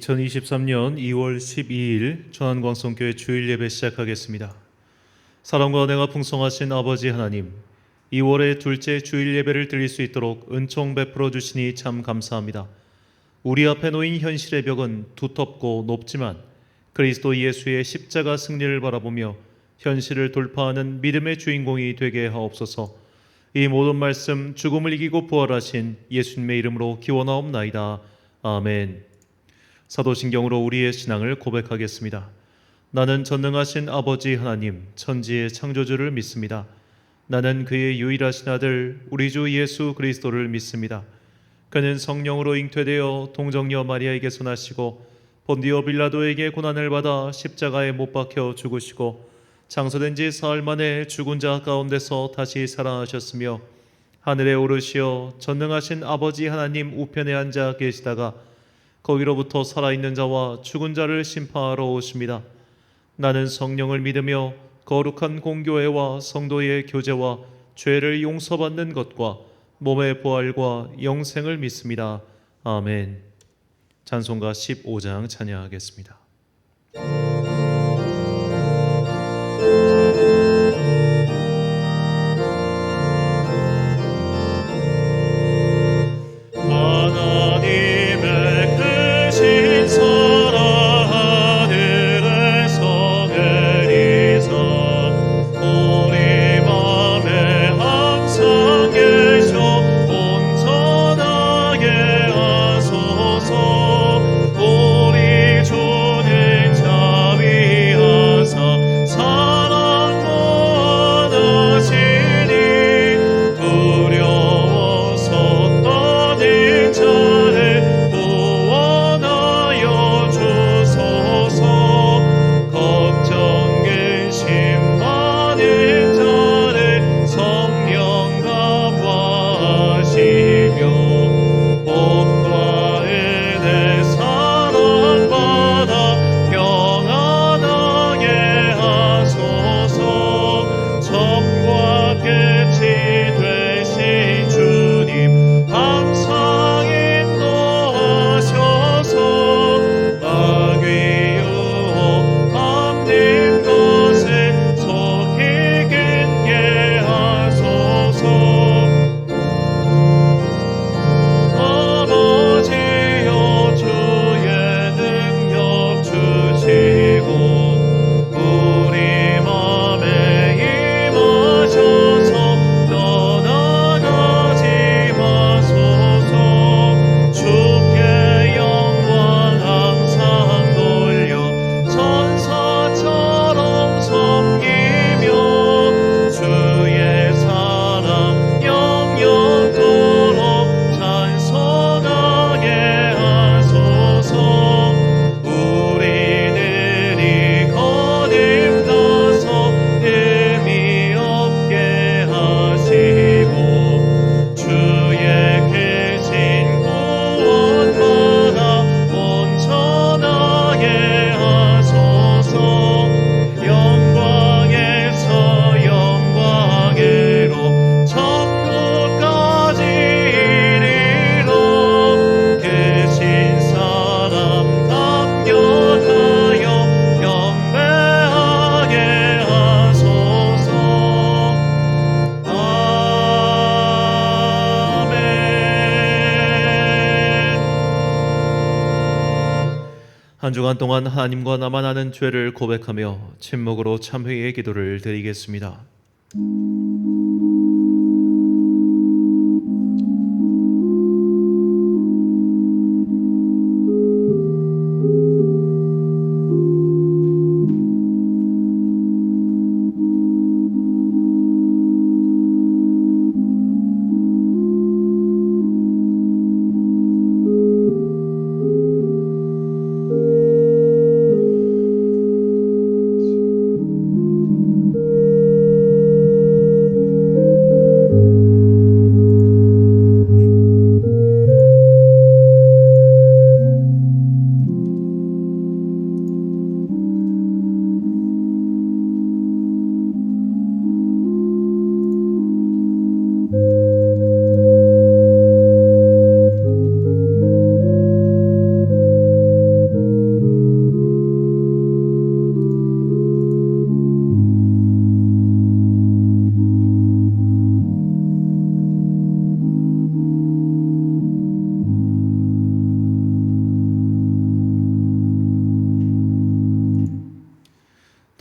2023년 2월 12일 전안광성교회 주일 예배 시작하겠습니다. 사랑과 은혜가 풍성하신 아버지 하나님, 2월의 둘째 주일 예배를 드릴 수 있도록 은총 베풀어 주시니 참 감사합니다. 우리 앞에 놓인 현실의 벽은 두텁고 높지만 그리스도 예수의 십자가 승리를 바라보며 현실을 돌파하는 믿음의 주인공이 되게 하옵소서. 이 모든 말씀 죽음을 이기고 부활하신 예수님의 이름으로 기원하옵나이다. 아멘. 사도신경으로 우리의 신앙을 고백하겠습니다. 나는 전능하신 아버지 하나님, 천지의 창조주를 믿습니다. 나는 그의 유일하신 아들 우리 주 예수 그리스도를 믿습니다. 그는 성령으로 잉태되어 동정녀 마리아에게서 나시고 본디오 빌라도에게 고난을 받아 십자가에 못 박혀 죽으시고 장사된 지 사흘 만에 죽은 자 가운데서 다시 살아나셨으며 하늘에 오르시어 전능하신 아버지 하나님 우편에 앉아 계시다가 거기로부터 살아있는 자와 죽은 자를 심판하러 오십니다. 나는 성령을 믿으며 거룩한 공교회와 성도의 교제와 죄를 용서받는 것과 몸의 부활과 영생을 믿습니다. 아멘. 찬송가 15장 찬양하겠습니다. 한 주간 동안 하나님과 나만 아는 죄를 고백하며 침묵으로 참회의 기도를 드리겠습니다.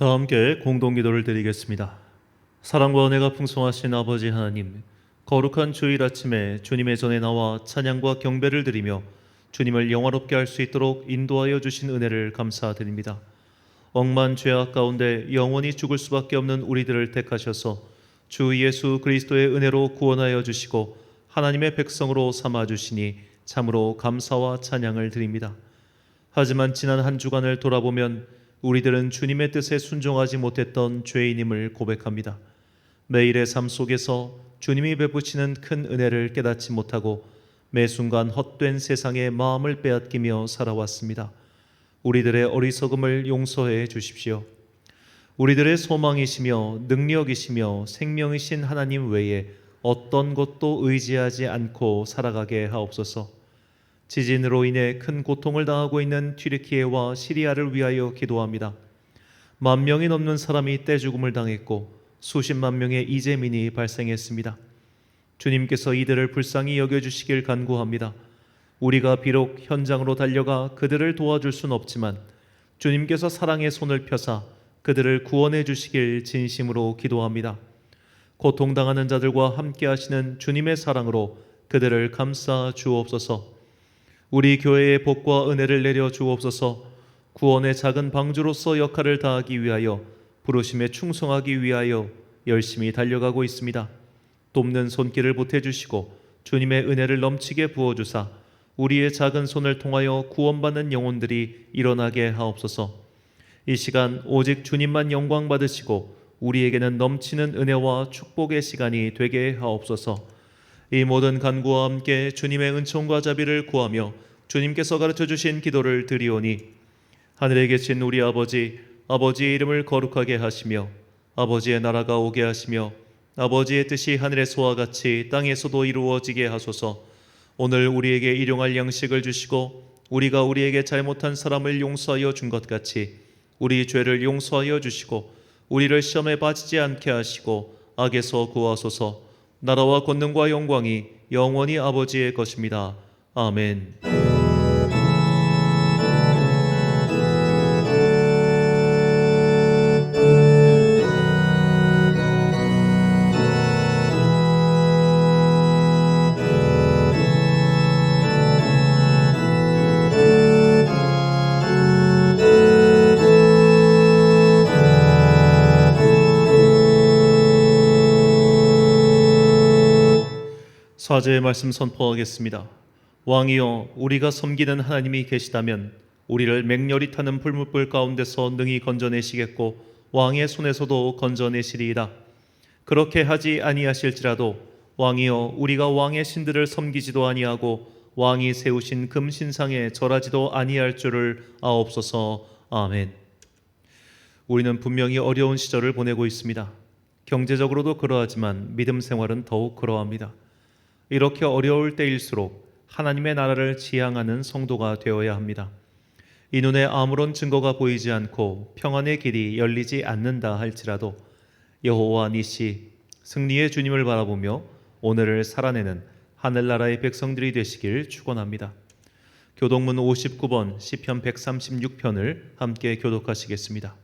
다 함께 공동기도를 드리겠습니다. 사랑과 은혜가 풍성하신 아버지 하나님, 거룩한 주일 아침에 주님의 전에 나와 찬양과 경배를 드리며 주님을 영화롭게 할 수 있도록 인도하여 주신 은혜를 감사드립니다. 억만 죄악 가운데 영원히 죽을 수밖에 없는 우리들을 택하셔서 주 예수 그리스도의 은혜로 구원하여 주시고 하나님의 백성으로 삼아 주시니 참으로 감사와 찬양을 드립니다. 하지만 지난 한 주간을 돌아보면 우리들은 주님의 뜻에 순종하지 못했던 죄인임을 고백합니다. 매일의 삶 속에서 주님이 베푸시는 큰 은혜를 깨닫지 못하고 매 순간 헛된 세상에 마음을 빼앗기며 살아왔습니다. 우리들의 어리석음을 용서해 주십시오. 우리들의 소망이시며 능력이시며 생명이신 하나님 외에 어떤 것도 의지하지 않고 살아가게 하옵소서. 지진으로 인해 큰 고통을 당하고 있는 튀르키예와 시리아를 위하여 기도합니다. 10,000명이 넘는 사람이 떼죽음을 당했고 수십만 명의 이재민이 발생했습니다. 주님께서 이들을 불쌍히 여겨주시길 간구합니다. 우리가 비록 현장으로 달려가 그들을 도와줄 수는 없지만 주님께서 사랑의 손을 펴사 그들을 구원해 주시길 진심으로 기도합니다. 고통당하는 자들과 함께 하시는 주님의 사랑으로 그들을 감싸 주옵소서. 우리 교회의 복과 은혜를 내려 주옵소서. 구원의 작은 방주로서 역할을 다하기 위하여 부르심에 충성하기 위하여 열심히 달려가고 있습니다. 돕는 손길을 보태주시고 주님의 은혜를 넘치게 부어주사 우리의 작은 손을 통하여 구원받는 영혼들이 일어나게 하옵소서. 이 시간 오직 주님만 영광 받으시고 우리에게는 넘치는 은혜와 축복의 시간이 되게 하옵소서. 이 모든 간구와 함께 주님의 은총과 자비를 구하며 주님께서 가르쳐 주신 기도를 드리오니 하늘에 계신 우리 아버지, 아버지의 이름을 거룩하게 하시며 아버지의 나라가 오게 하시며 아버지의 뜻이 하늘에서와 같이 땅에서도 이루어지게 하소서. 오늘 우리에게 일용할 양식을 주시고 우리가 우리에게 잘못한 사람을 용서하여 준 것 같이 우리 죄를 용서하여 주시고 우리를 시험에 빠지지 않게 하시고 악에서 구하소서. 나라와 권능과 영광이 영원히 아버지의 것입니다. 아멘. 사제의 말씀 선포하겠습니다. 왕이여, 우리가 섬기는 하나님이 계시다면 우리를 맹렬히 타는 불못불 가운데서 능히 건져내시겠고 왕의 손에서도 건져내시리이다. 그렇게 하지 아니하실지라도 왕이여, 우리가 왕의 신들을 섬기지도 아니하고 왕이 세우신 금신상에 절하지도 아니할 줄을 아옵소서. 아멘. 우리는 분명히 어려운 시절을 보내고 있습니다. 경제적으로도 그러하지만 믿음 생활은 더욱 그러합니다. 이렇게 어려울 때일수록 하나님의 나라를 지향하는 성도가 되어야 합니다. 이 눈에 아무런 증거가 보이지 않고 평안의 길이 열리지 않는다 할지라도 여호와 니시 승리의 주님을 바라보며 오늘을 살아내는 하늘나라의 백성들이 되시길 축원합니다. 교독문 59번 시편 136편을 함께 교독하시겠습니다.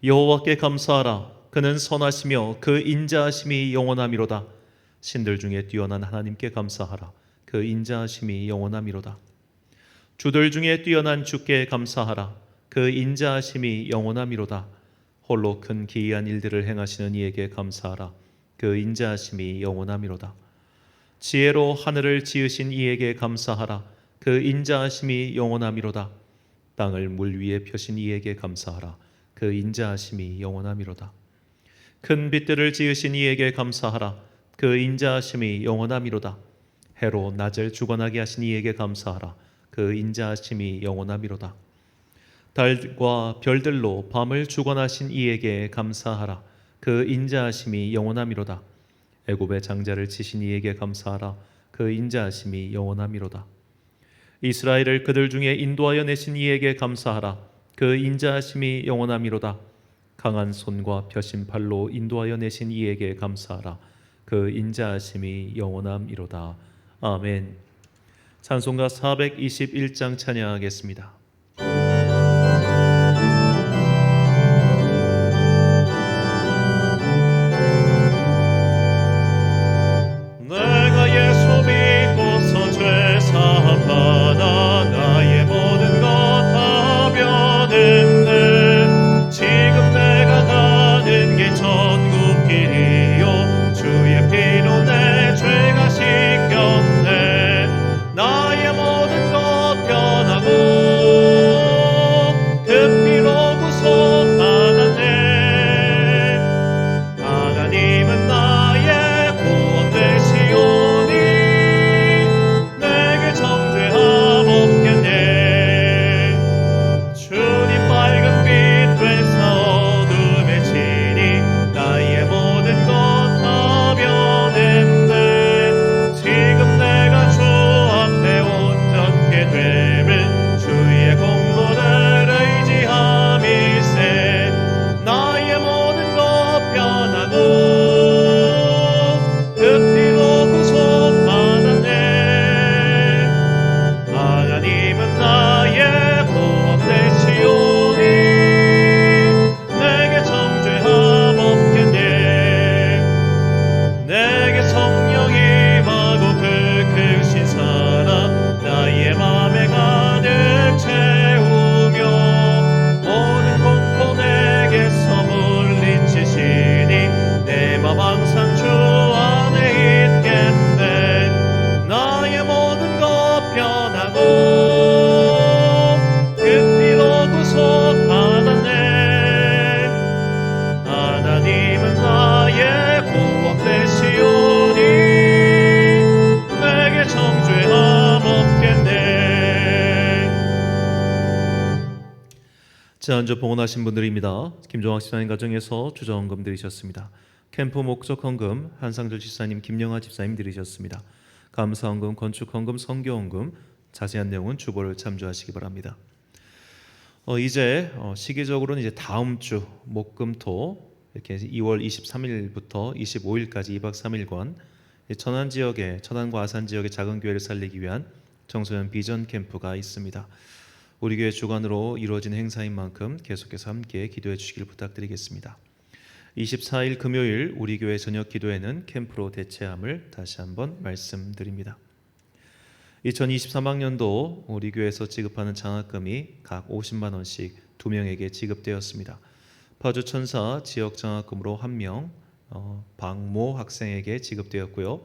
여호와께 감사하라. 그는 선하시며 그 인자하심이 영원하미로다. 신들 중에 뛰어난 하나님께 감사하라. 그 인자하심이 영원하미로다. 주들 중에 뛰어난 주께 감사하라. 그 인자하심이 영원하미로다. 홀로 큰 기이한 일들을 행하시는 이에게 감사하라. 그 인자하심이 영원하미로다. 지혜로 하늘을 지으신 이에게 감사하라. 그 인자하심이 영원하미로다. 땅을 물 위에 펴신 이에게 감사하라. 그 인자하심이 영원하미로다. 큰 빛들을 지으신 이에게 감사하라. 그 인자하심이 영원하미로다. 해로 낮을 주관하게 하신 이에게 감사하라. 그 인자하심이 영원하미로다. 달과 별들로 밤을 주관하신 이에게 감사하라. 그 인자하심이 영원하미로다. 애굽의 장자를 치신 이에게 감사하라. 그 인자하심이 영원하미로다. 이스라엘을 그들 중에 인도하여 내신 이에게 감사하라. 그 인자하심이 영원하미로다. 강한 손과 펴신 팔로 인도하여 내신 이에게 감사하라. 그 인자하심이 영원함이로다. 아멘. 찬송가 421장 찬양하겠습니다. 지난주 봉헌하신 분들입니다. 김종학 집사님 가정에서 주저헌금 드리셨습니다. 캠프 목적 헌금 한상철 집사님, 김영하 집사님 드리셨습니다. 감사헌금, 건축헌금, 선교헌금 자세한 내용은 주보를 참조하시기 바랍니다. 이제 시기적으로는 이제 다음 주 목금토 이렇게 2월 23일부터 25일까지 2박 3일간 천안 지역에, 천안과 아산 지역의 작은 교회를 살리기 위한 청소년 비전 캠프가 있습니다. 우리 교회 주관으로 이루어진 행사인 만큼 계속해서 함께 기도해 주시길 부탁드리겠습니다. 24일 금요일 우리 교회 저녁 기도회는 캠프로 대체함을 다시 한번 말씀드립니다. 2023학년도 우리 교회에서 지급하는 장학금이 각 50만 원씩 2명에게 지급되었습니다. 파주 천사 지역 장학금으로 1명 박모 학생에게 지급되었고요.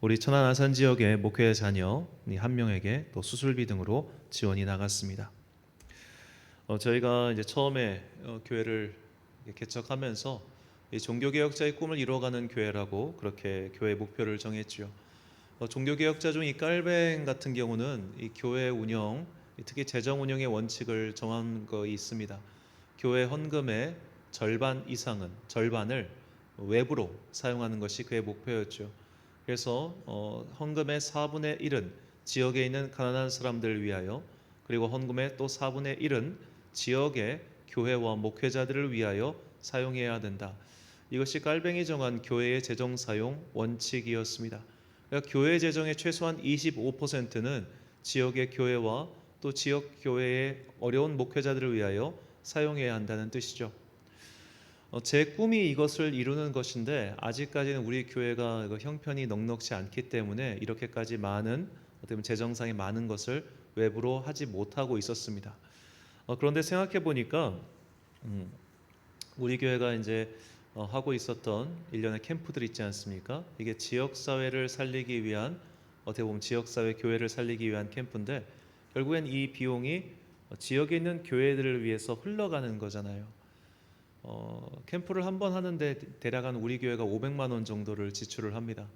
우리 천안 아산 지역의 목회 자녀 1명에게 또 수술비 등으로 지원이 나갔습니다. 저희가 이제 처음에 교회를 개척하면서 이 종교개혁자의 꿈을 이루어가는 교회라고 그렇게 교회 목표를 정했죠. 종교개혁자 중 이 깔뱅 같은 경우는 이 교회 운영, 특히 재정 운영의 원칙을 정한 거 있습니다. 교회 헌금의 절반 이상은, 절반을 외부로 사용하는 것이 그의 목표였죠. 그래서 헌금의 4분의 1은 지역에 있는 가난한 사람들을 위하여, 그리고 헌금의 또 4분의 1은 지역의 교회와 목회자들을 위하여 사용해야 된다. 이것이 깔뱅이 정한 교회의 재정 사용 원칙이었습니다. 그러니까 교회 재정의 최소한 25%는 지역의 교회와 또 지역 교회의 어려운 목회자들을 위하여 사용해야 한다는 뜻이죠. 제 꿈이 이것을 이루는 것인데 아직까지는 우리 교회가 형편이 넉넉지 않기 때문에 이렇게까지 많은 어떻게 재정상의 많은 것을 외부로 하지 못하고 있었습니다. 그런데 생각해 보니까 우리 교회가 이제 하고 있었던 일련의 캠프들 있지 않습니까? 이게 지역 사회를 살리기 위한, 어떻게 보면 지역 사회 교회를 살리기 위한 캠프인데 결국엔 이 비용이 지역에 있는 교회들을 위해서 흘러가는 거잖아요. 캠프를 한 번 하는데 대략 한 우리 교회가 500만 원 정도를 지출을 합니다.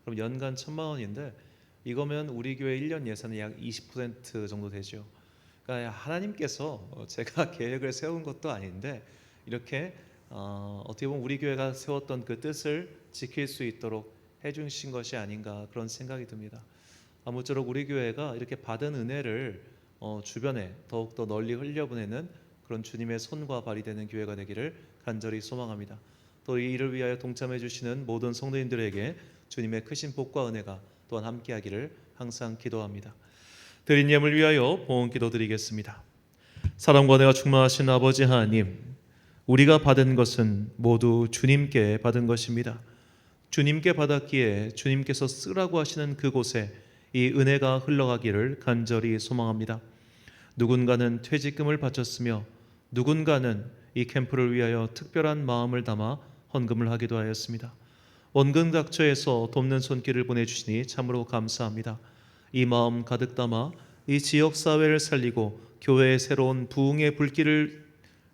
그럼 연간 1,000만 원인데 이거면 우리 교회 1년 예산의 약 20% 정도 되죠. 그러니까 하나님께서 제가 계획을 세운 것도 아닌데 이렇게 어떻게 보면 우리 교회가 세웠던 그 뜻을 지킬 수 있도록 해주신 것이 아닌가 그런 생각이 듭니다. 아무쪼록 우리 교회가 이렇게 받은 은혜를 주변에 더욱더 널리 흘려보내는 그런 주님의 손과 발이 되는 교회가 되기를 간절히 소망합니다. 또 이 일을 위하여 동참해 주시는 모든 성도님들에게 주님의 크신 복과 은혜가 또한 함께하기를 항상 기도합니다. 드린 예물 위하여 봉헌 기도드리겠습니다. 사랑과 은혜가 충만하신 아버지 하나님, 우리가 받은 것은 모두 주님께 받은 것입니다. 주님께 받았기에 주님께서 쓰라고 하시는 그곳에 이 은혜가 흘러가기를 간절히 소망합니다. 누군가는 퇴직금을 바쳤으며 누군가는 이 캠프를 위하여 특별한 마음을 담아 헌금을 하기도 하였습니다. 원근각처에서 돕는 손길을 보내주시니 참으로 감사합니다. 이 마음 가득 담아 이 지역사회를 살리고 교회의 새로운 부흥의 불길을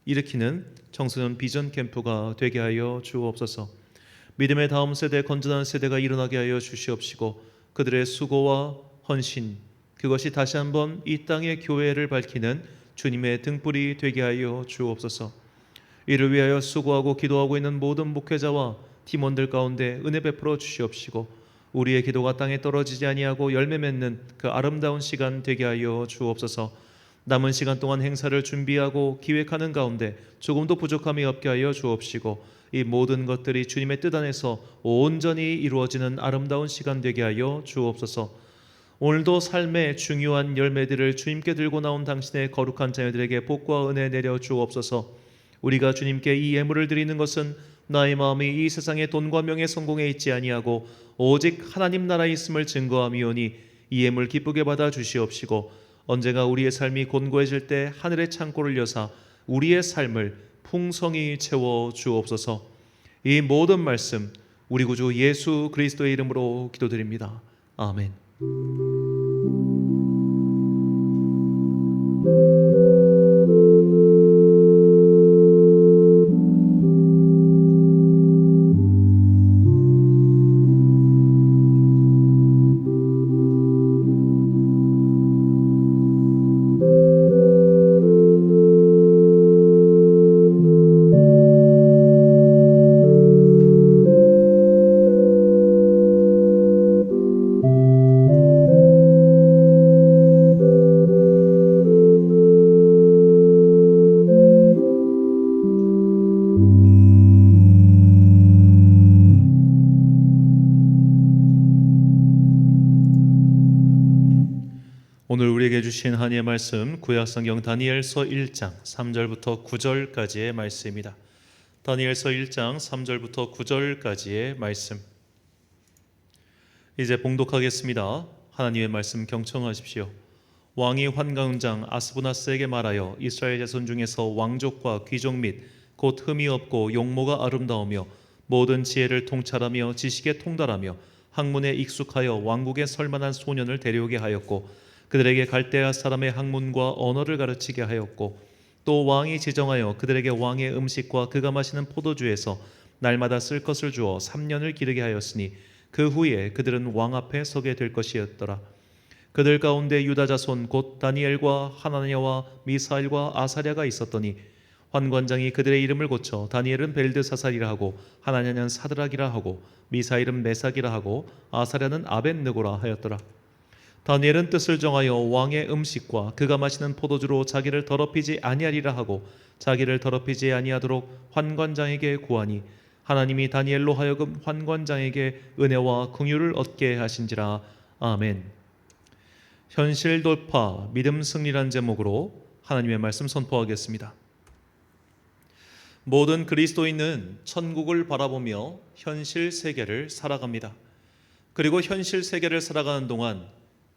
일으키는 청소년 비전 캠프가 되게 하여 주옵소서. 믿음의 다음 세대, 건전한 세대가 일어나게 하여 주시옵시고 그들의 수고와 헌신, 그것이 다시 한번 이 땅의 교회를 밝히는 주님의 등불이 되게 하여 주옵소서. 이를 위하여 수고하고 기도하고 있는 모든 목회자와 팀원들 가운데 은혜 베풀어 주시옵시고 우리의 기도가 땅에 떨어지지 아니하고 열매 맺는 그 아름다운 시간 되게 하여 주옵소서. 남은 시간 동안 행사를 준비하고 기획하는 가운데 조금도 부족함이 없게 하여 주옵시고 이 모든 것들이 주님의 뜻 안에서 온전히 이루어지는 아름다운 시간 되게 하여 주옵소서. 오늘도 삶의 중요한 열매들을 주님께 들고 나온 당신의 거룩한 자녀들에게 복과 은혜 내려 주옵소서. 우리가 주님께 이 예물을 드리는 것은 나의 마음이 이 세상의 돈과 명예 성공에 있지 아니하고 오직 하나님 나라에 있음을 증거함이오니 이 예물 기쁘게 받아 주시옵시고 언제가 우리의 삶이 곤고해질 때 하늘의 창고를 여사 우리의 삶을 풍성히 채워 주옵소서. 이 모든 말씀 우리 구주 예수 그리스도의 이름으로 기도드립니다. 아멘. 오늘 우리에게 주신 하나님의 말씀 구약성경 다니엘서 1장 3절부터 9절까지의 말씀입니다. 다니엘서 1장 3절부터 9절까지의 말씀. 이제 봉독하겠습니다. 하나님의 말씀 경청하십시오. 왕이 환관장 아스부나스에게 말하여 이스라엘 자손 중에서 왕족과 귀족 및 곧 흠이 없고 용모가 아름다우며 모든 지혜를 통찰하며 지식에 통달하며 학문에 익숙하여 왕국에 설만한 소년을 데려오게 하였고 그들에게 갈대아 사람의 학문과 언어를 가르치게 하였고 또 왕이 지정하여 그들에게 왕의 음식과 그가 마시는 포도주에서 날마다 쓸 것을 주어 3년을 기르게 하였으니 그 후에 그들은 왕 앞에 서게 될 것이었더라. 그들 가운데 유다 자손 곧 다니엘과 하나냐와 미사엘과 아사랴가 있었더니 환관장이 그들의 이름을 고쳐 다니엘은 벨드사살이라 하고 하나냐는 사드락이라 하고 미사엘은 메삭이라 하고 아사랴는 아벳느고라 하였더라. 다니엘은 뜻을 정하여 왕의 음식과 그가 마시는 포도주로 자기를 더럽히지 아니하리라 하고 자기를 더럽히지 아니하도록 환관장에게 구하니 하나님이 다니엘로 하여금 환관장에게 은혜와 긍휼을 얻게 하신지라. 아멘. 현실 돌파 믿음 승리란 제목으로 하나님의 말씀 선포하겠습니다. 모든 그리스도인은 천국을 바라보며 현실 세계를 살아갑니다. 그리고 현실 세계를 살아가는 동안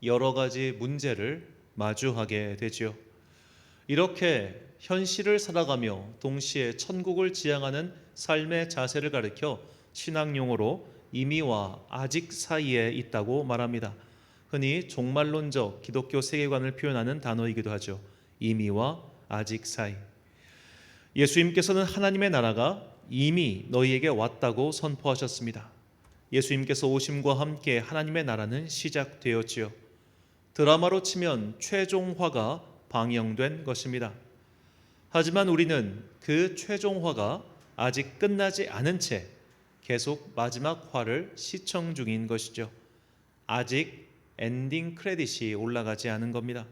여러 가지 문제를 마주하게 되지요. 이렇게 현실을 살아가며 동시에 천국을 지향하는 삶의 자세를 가리켜 신학 용어로 이미와 아직 사이에 있다고 말합니다. 흔히 종말론적 기독교 세계관을 표현하는 단어이기도 하죠. 이미와 아직 사이. 예수님께서는 하나님의 나라가 이미 너희에게 왔다고 선포하셨습니다. 예수님께서 오심과 함께 하나님의 나라는 시작되었지요. 드라마로 치면 최종화가 방영된 것입니다. 하지만 우리는 그 최종화가 아직 끝나지 않은 채 계속 마지막 화를 시청 중인 것이죠. 아직 엔딩 크레딧이 올라가지 않은 겁니다.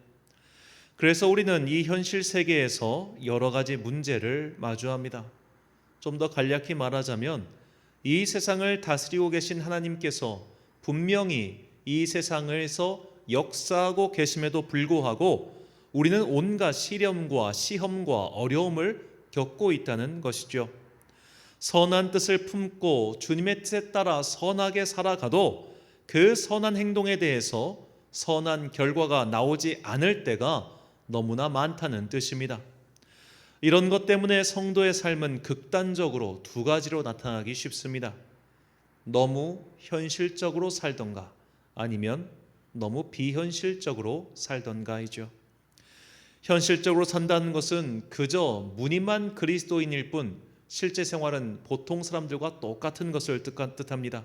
그래서 우리는 이 현실 세계에서 여러 가지 문제를 마주합니다. 좀 더 간략히 말하자면 이 세상을 다스리고 계신 하나님께서 분명히 이 세상에서 역사하고 계심에도 불구하고 우리는 온갖 시련과 시험과 어려움을 겪고 있다는 것이죠. 선한 뜻을 품고 주님의 뜻에 따라 선하게 살아가도 그 선한 행동에 대해서 선한 결과가 나오지 않을 때가 너무나 많다는 뜻입니다. 이런 것 때문에 성도의 삶은 극단적으로 두 가지로 나타나기 쉽습니다. 너무 현실적으로 살던가 아니면 너무 비현실적으로 살던가이죠. 현실적으로 산다는 것은 그저 무늬만 그리스도인일 뿐 실제 생활은 보통 사람들과 똑같은 것을 뜻합니다.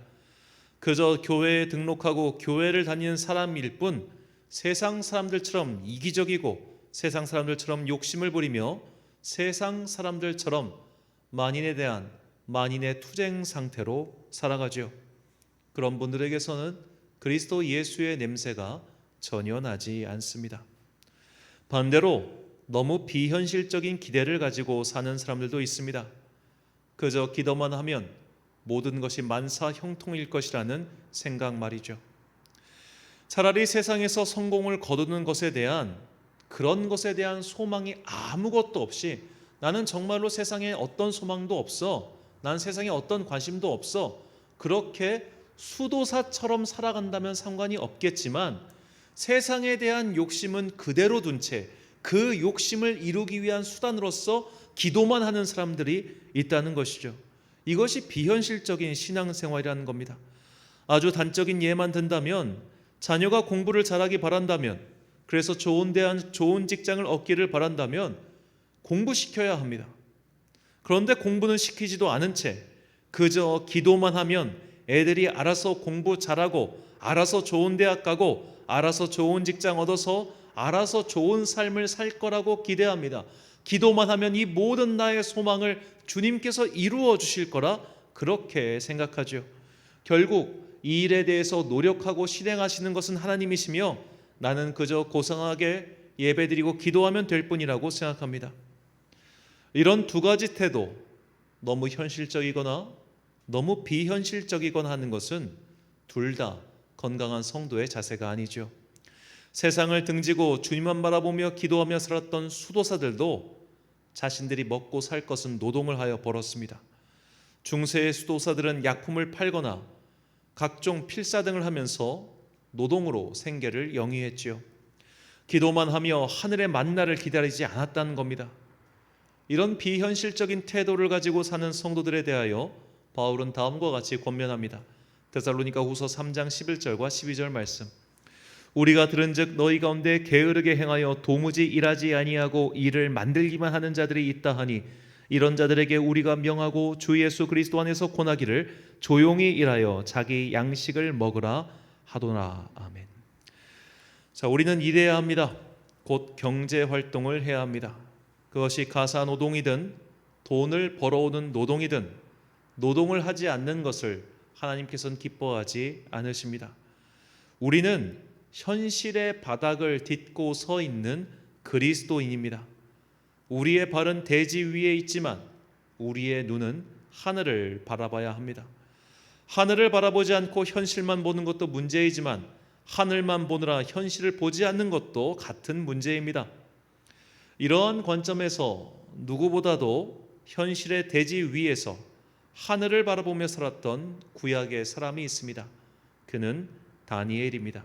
그저 교회에 등록하고 교회를 다니는 사람일 뿐 세상 사람들처럼 이기적이고 세상 사람들처럼 욕심을 부리며 세상 사람들처럼 만인에 대한 만인의 투쟁 상태로 살아가죠. 그런 분들에게서는 그리스도 예수의 냄새가 전혀 나지 않습니다. 반대로 너무 비현실적인 기대를 가지고 사는 사람들도 있습니다. 그저 기도만 하면 모든 것이 만사 형통일 것이라는 생각 말이죠. 차라리 세상에서 성공을 거두는 것에 대한 그런 것에 대한 소망이 아무것도 없이 나는 정말로 세상에 어떤 소망도 없어, 난 세상에 어떤 관심도 없어, 그렇게 수도사처럼 살아간다면 상관이 없겠지만 세상에 대한 욕심은 그대로 둔 채 그 욕심을 이루기 위한 수단으로서 기도만 하는 사람들이 있다는 것이죠. 이것이 비현실적인 신앙생활이라는 겁니다. 아주 단적인 예만 든다면 자녀가 공부를 잘하기 바란다면, 그래서 좋은 대학, 좋은 직장을 얻기를 바란다면 공부시켜야 합니다. 그런데 공부는 시키지도 않은 채 그저 기도만 하면 애들이 알아서 공부 잘하고 알아서 좋은 대학 가고 알아서 좋은 직장 얻어서 알아서 좋은 삶을 살 거라고 기대합니다. 기도만 하면 이 모든 나의 소망을 주님께서 이루어 주실 거라 그렇게 생각하죠. 결국 이 일에 대해서 노력하고 실행하시는 것은 하나님이시며 나는 그저 고상하게 예배드리고 기도하면 될 뿐이라고 생각합니다. 이런 두 가지 태도, 너무 현실적이거나 너무 비현실적이거나 하는 것은 둘 다 건강한 성도의 자세가 아니죠. 세상을 등지고 주님만 바라보며 기도하며 살았던 수도사들도 자신들이 먹고 살 것은 노동을 하여 벌었습니다. 중세의 수도사들은 약품을 팔거나 각종 필사 등을 하면서 노동으로 생계를 영위했지요. 기도만 하며 하늘의 만나를 기다리지 않았다는 겁니다. 이런 비현실적인 태도를 가지고 사는 성도들에 대하여 바울은 다음과 같이 권면합니다. 데살로니가후서 3장 11절과 12절 말씀. 우리가 들은즉 너희 가운데 게으르게 행하여 도무지 일하지 아니하고 일을 만들기만 하는 자들이 있다 하니 이런 자들에게 우리가 명하고 주 예수 그리스도 안에서 권하기를 조용히 일하여 자기 양식을 먹으라 하도나. 아멘. 자, 우리는 일해야 합니다. 곧 경제 활동을 해야 합니다. 그것이 가사 노동이든 돈을 벌어오는 노동이든 노동을 하지 않는 것을 하나님께서는 기뻐하지 않으십니다. 우리는 현실의 바닥을 딛고 서 있는 그리스도인입니다. 우리의 발은 대지 위에 있지만 우리의 눈은 하늘을 바라봐야 합니다. 하늘을 바라보지 않고 현실만 보는 것도 문제이지만 하늘만 보느라 현실을 보지 않는 것도 같은 문제입니다. 이러한 관점에서 누구보다도 현실의 대지 위에서 하늘을 바라보며 살았던 구약의 사람이 있습니다. 그는 다니엘입니다.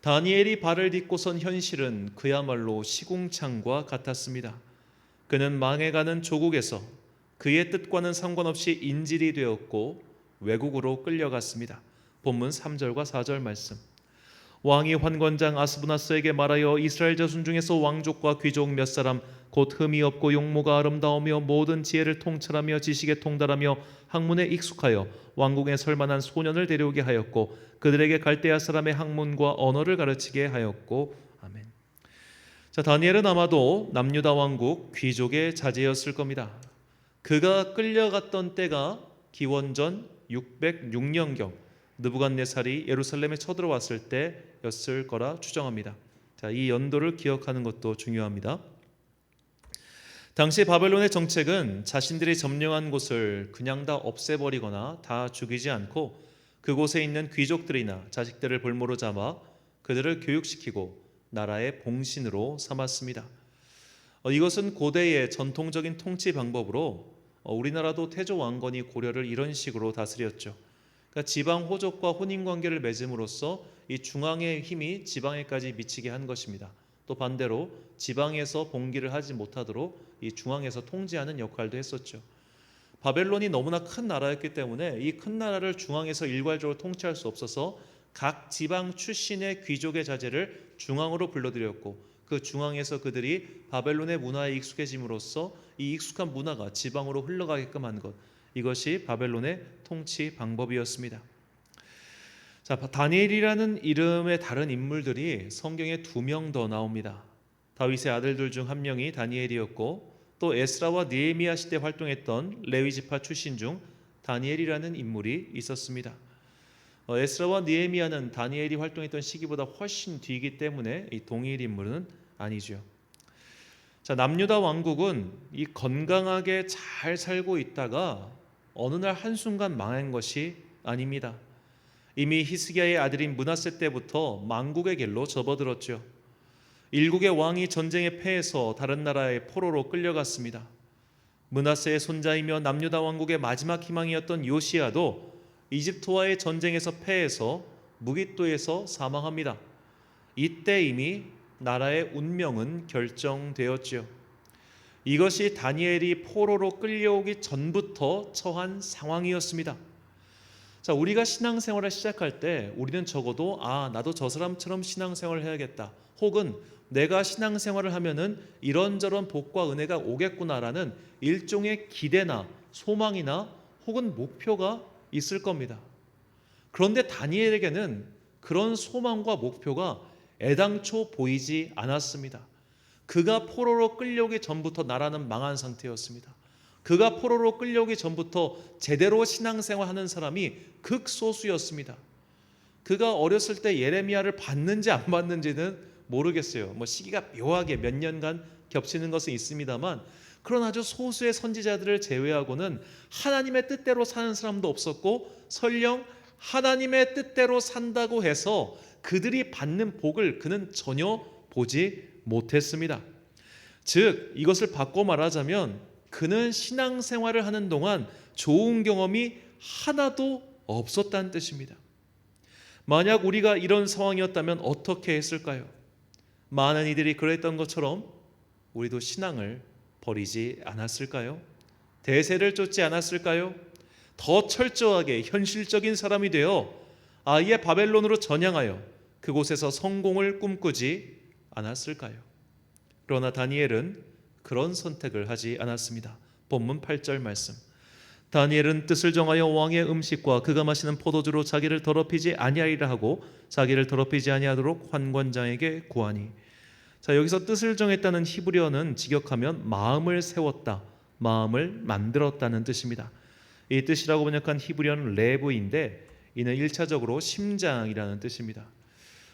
다니엘이 발을 딛고 선 현실은 그야말로 시궁창과 같았습니다. 그는 망해가는 조국에서 그의 뜻과는 상관없이 인질이 되었고 외국으로 끌려갔습니다. 본문 3절과 4절 말씀. 왕이 환관장 아스부나스에게 말하여 이스라엘 자손 중에서 왕족과 귀족 몇 사람 곧 흠이 없고 용모가 아름다우며 모든 지혜를 통찰하며 지식에 통달하며 학문에 익숙하여 왕궁에 설만한 소년을 데려오게 하였고 그들에게 갈대아 사람의 학문과 언어를 가르치게 하였고. 아멘. 자, 다니엘은 아마도 남유다 왕국 귀족의 자제였을 겁니다. 그가 끌려갔던 때가 기원전 606년경 느부갓네살이 예루살렘에 쳐들어왔을 때였을 거라 추정합니다. 자, 이 연도를 기억하는 것도 중요합니다. 당시 바벨론의 정책은 자신들이 점령한 곳을 그냥 다 없애버리거나 다 죽이지 않고 그곳에 있는 귀족들이나 자식들을 볼모로 잡아 그들을 교육시키고 나라의 봉신으로 삼았습니다. 이것은 고대의 전통적인 통치 방법으로 우리나라도 태조 왕건이 고려를 이런 식으로 다스렸죠. 그러니까 지방 호족과 혼인관계를 맺음으로써 이 중앙의 힘이 지방에까지 미치게 한 것입니다. 또 반대로 지방에서 봉기를 하지 못하도록 이 중앙에서 통제하는 역할도 했었죠. 바벨론이 너무나 큰 나라였기 때문에 이 큰 나라를 중앙에서 일괄적으로 통치할 수 없어서 각 지방 출신의 귀족의 자제를 중앙으로 불러들였고 그 중앙에서 그들이 바벨론의 문화에 익숙해짐으로써 이 익숙한 문화가 지방으로 흘러가게끔 한 것, 이것이 바벨론의 통치 방법이었습니다. 자, 다니엘이라는 이름의 다른 인물들이 성경에 2명 더 나옵니다. 다윗의 아들들 중 한 명이 다니엘이었고 또 에스라와 느헤미야 시대 활동했던 레위 지파 출신 중 다니엘이라는 인물이 있었습니다. 에스라와 느헤미야는 다니엘이 활동했던 시기보다 훨씬 뒤이기 때문에 이 동일 인물은 아니죠. 자, 남유다 왕국은 이 건강하게 잘 살고 있다가 어느 날 한순간 망한 것이 아닙니다. 이미 히스기야의 아들인 므낫세 때부터 망국의 길로 접어들었죠. 일국의 왕이 전쟁에 패해서 다른 나라의 포로로 끌려갔습니다. 므낫세의 손자이며 남유다 왕국의 마지막 희망이었던 요시야도 이집트와의 전쟁에서 패해서 무깃도에서 사망합니다. 이때 이미 나라의 운명은 결정되었지요. 이것이 다니엘이 포로로 끌려오기 전부터 처한 상황이었습니다. 자, 우리가 신앙생활을 시작할 때 우리는 적어도 나도 저 사람처럼 신앙생활을 해야겠다, 혹은 내가 신앙생활을 하면은 이런저런 복과 은혜가 오겠구나라는 일종의 기대나 소망이나 혹은 목표가 있을 겁니다. 그런데 다니엘에게는 그런 소망과 목표가 애당초 보이지 않았습니다. 그가 포로로 끌려오기 전부터 나라는 망한 상태였습니다. 그가 포로로 끌려오기 전부터 제대로 신앙생활하는 사람이 극소수였습니다. 그가 어렸을 때 예레미야를 봤는지 안 봤는지는 모르겠어요. 시기가 묘하게 몇 년간 겹치는 것은 있습니다만, 그런 아주 소수의 선지자들을 제외하고는 하나님의 뜻대로 사는 사람도 없었고, 설령 하나님의 뜻대로 산다고 해서 그들이 받는 복을 그는 전혀 보지 못했습니다. 즉 이것을 바꿔 말하자면 그는 신앙생활을 하는 동안 좋은 경험이 하나도 없었다는 뜻입니다. 만약 우리가 이런 상황이었다면 어떻게 했을까요? 많은 이들이 그랬던 것처럼 우리도 신앙을 버리지 않았을까요? 대세를 쫓지 않았을까요? 더 철저하게 현실적인 사람이 되어 아예 바벨론으로 전향하여 그곳에서 성공을 꿈꾸지 않았을까요? 그러나 다니엘은 그런 선택을 하지 않았습니다. 본문 8절 말씀. 다니엘은 뜻을 정하여 왕의 음식과 그가 마시는 포도주로 자기를 더럽히지 아니하리라 하고 자기를 더럽히지 아니하도록 환관장에게 구하니. 자, 여기서 뜻을 정했다는 히브리어는 직역하면 마음을 세웠다, 마음을 만들었다는 뜻입니다. 이 뜻이라고 번역한 히브리어는 레브인데 이는 1차적으로 심장이라는 뜻입니다.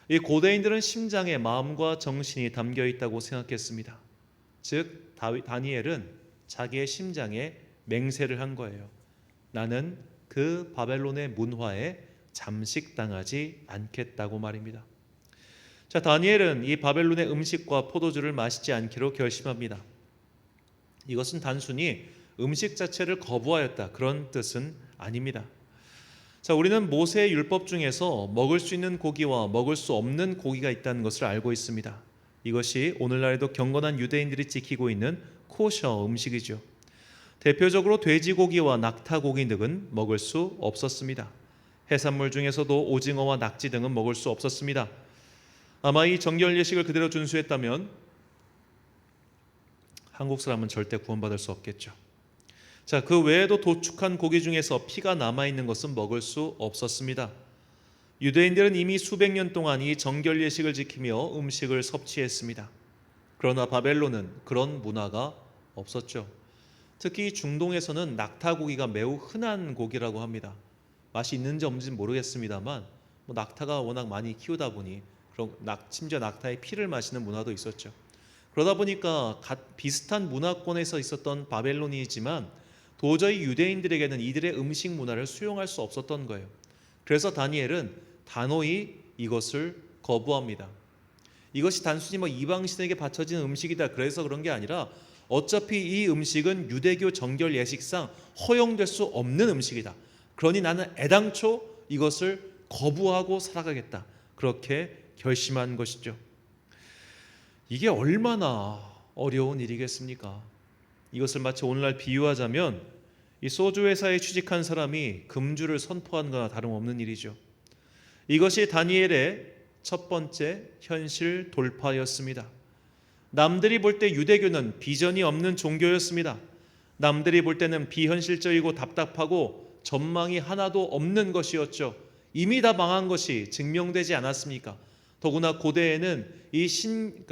이 고대인들은 심장에 마음과 정신이 담겨 있다고 생각했습니다. 즉 다니엘은 자기의 심장에 맹세를 한 거예요. 나는 그 바벨론의 문화에 잠식당하지 않겠다고 말입니다. 자, 다니엘은 이 바벨론의 음식과 포도주를 마시지 않기로 결심합니다. 이것은 단순히 음식 자체를 거부하였다 그런 뜻은 아닙니다. 자, 우리는 모세의 율법 중에서 먹을 수 있는 고기와 먹을 수 없는 고기가 있다는 것을 알고 있습니다. 이것이 오늘날에도 경건한 유대인들이 지키고 있는 코셔 음식이죠. 대표적으로 돼지고기와 낙타고기 등은 먹을 수 없었습니다. 해산물 중에서도 오징어와 낙지 등은 먹을 수 없었습니다. 아마 이 정결 예식을 그대로 준수했다면 한국 사람은 절대 구원받을 수 없겠죠. 자, 그 외에도 도축한 고기 중에서 피가 남아있는 것은 먹을 수 없었습니다. 유대인들은 이미 수백 년 동안 이 정결 예식을 지키며 음식을 섭취했습니다. 그러나 바벨론은 그런 문화가 없었죠. 특히 중동에서는 낙타고기가 매우 흔한 고기라고 합니다. 맛이 있는지 없는지는 모르겠습니다만 낙타가 워낙 많이 키우다 보니 심지어 낙타의 피를 마시는 문화도 있었죠. 그러다 보니까 비슷한 문화권에서 있었던 바벨론이지만 도저히 유대인들에게는 이들의 음식 문화를 수용할 수 없었던 거예요. 그래서 다니엘은 단호히 이것을 거부합니다. 이것이 단순히 이방신에게 바쳐진 음식이다 그래서 그런 게 아니라 어차피 이 음식은 유대교 정결 예식상 허용될 수 없는 음식이다. 그러니 나는 애당초 이것을 거부하고 살아가겠다. 그렇게 결심한 것이죠. 이게 얼마나 어려운 일이겠습니까? 이것을 마치 오늘날 비유하자면 이 소주 회사에 취직한 사람이 금주를 선포한 거나 다름없는 일이죠. 이것이 다니엘의 첫 번째 현실 돌파였습니다. 남들이 볼 때 유대교는 비전이 없는 종교였습니다. 남들이 볼 때는 비현실적이고 답답하고 전망이 하나도 없는 것이었죠. 이미 다 망한 것이 증명되지 않았습니까? 더구나 고대에는 이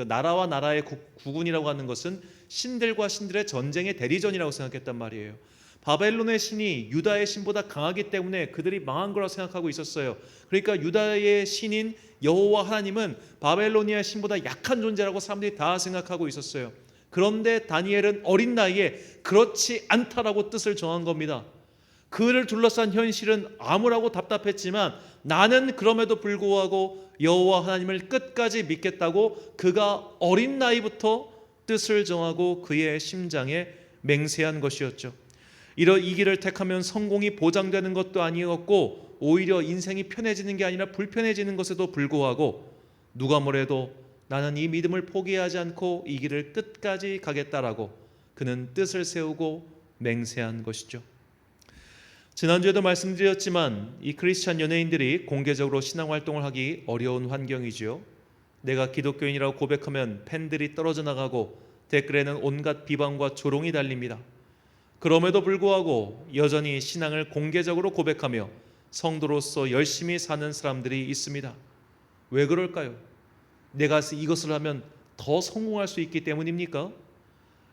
나라와 나라의 구분이라고 하는 것은 신들과 신들의 전쟁의 대리전이라고 생각했단 말이에요. 바벨론의 신이 유다의 신보다 강하기 때문에 그들이 망한 거라고 생각하고 있었어요. 그러니까 유다의 신인 여호와 하나님은 바벨로니아의 신보다 약한 존재라고 사람들이 다 생각하고 있었어요. 그런데 다니엘은 어린 나이에 그렇지 않다라고 뜻을 정한 겁니다. 그를 둘러싼 현실은 암울하고 답답했지만 나는 그럼에도 불구하고 여호와 하나님을 끝까지 믿겠다고 그가 어린 나이부터 뜻을 정하고 그의 심장에 맹세한 것이었죠. 이 길을 택하면 성공이 보장되는 것도 아니었고 오히려 인생이 편해지는 게 아니라 불편해지는 것에도 불구하고 누가 뭐래도 나는 이 믿음을 포기하지 않고 이 길을 끝까지 가겠다라고 그는 뜻을 세우고 맹세한 것이죠. 지난주에도 말씀드렸지만 이 크리스찬 연예인들이 공개적으로 신앙활동을 하기 어려운 환경이지요. 내가 기독교인이라고 고백하면 팬들이 떨어져 나가고 댓글에는 온갖 비방과 조롱이 달립니다. 그럼에도 불구하고 여전히 신앙을 공개적으로 고백하며 성도로서 열심히 사는 사람들이 있습니다. 왜 그럴까요? 내가 이것을 하면 더 성공할 수 있기 때문입니까?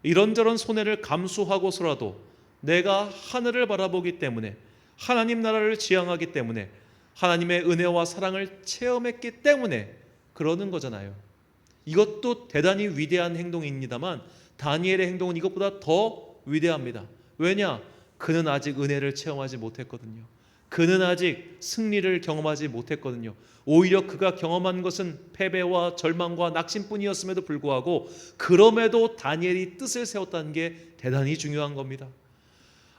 이런저런 손해를 감수하고서라도 내가 하늘을 바라보기 때문에 하나님 나라를 지향하기 때문에 하나님의 은혜와 사랑을 체험했기 때문에 그러는 거잖아요. 이것도 대단히 위대한 행동입니다만 다니엘의 행동은 이것보다 더 위대합니다. 왜냐? 그는 아직 은혜를 체험하지 못했거든요. 그는 아직 승리를 경험하지 못했거든요. 오히려 그가 경험한 것은 패배와 절망과 낙심뿐이었음에도 불구하고 그럼에도 다니엘이 뜻을 세웠다는 게 대단히 중요한 겁니다.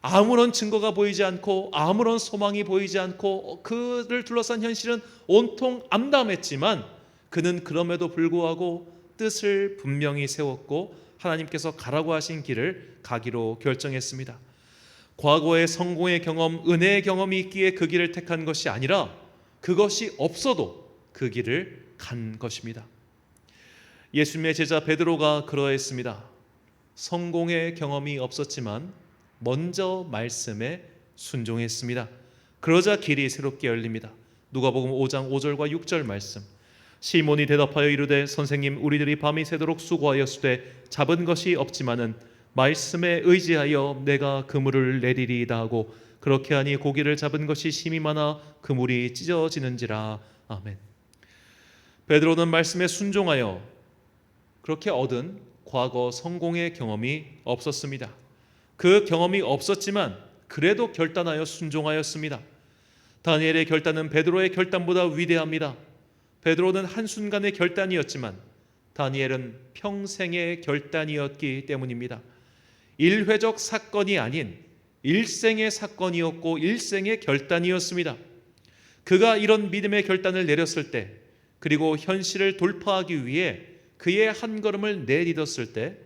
아무런 증거가 보이지 않고 아무런 소망이 보이지 않고 그를 둘러싼 현실은 온통 암담했지만 그는 그럼에도 불구하고 뜻을 분명히 세웠고 하나님께서 가라고 하신 길을 가기로 결정했습니다. 과거의 성공의 경험, 은혜의 경험이 있기에 그 길을 택한 것이 아니라 그것이 없어도 그 길을 간 것입니다. 예수님의 제자 베드로가 그러했습니다. 성공의 경험이 없었지만 먼저 말씀에 순종했습니다. 그러자 길이 새롭게 열립니다. 누가복음 5장 5절과 6절 말씀. 시몬이 대답하여 이르되 선생님, 우리들이 밤이 새도록 수고하였으되 잡은 것이 없지만은 말씀에 의지하여 내가 그물을 내리리이다 하고 그렇게 하니 고기를 잡은 것이 심히 많아 그물이 찢어지는지라. 아멘. 베드로는 말씀에 순종하여 그렇게 얻은 과거 성공의 경험이 없었습니다. 그 경험이 없었지만 그래도 결단하여 순종하였습니다. 다니엘의 결단은 베드로의 결단보다 위대합니다. 베드로는 한순간의 결단이었지만 다니엘은 평생의 결단이었기 때문입니다. 일회적 사건이 아닌 일생의 사건이었고 일생의 결단이었습니다. 그가 이런 믿음의 결단을 내렸을 때, 그리고 현실을 돌파하기 위해 그의 한 걸음을 내딛었을 때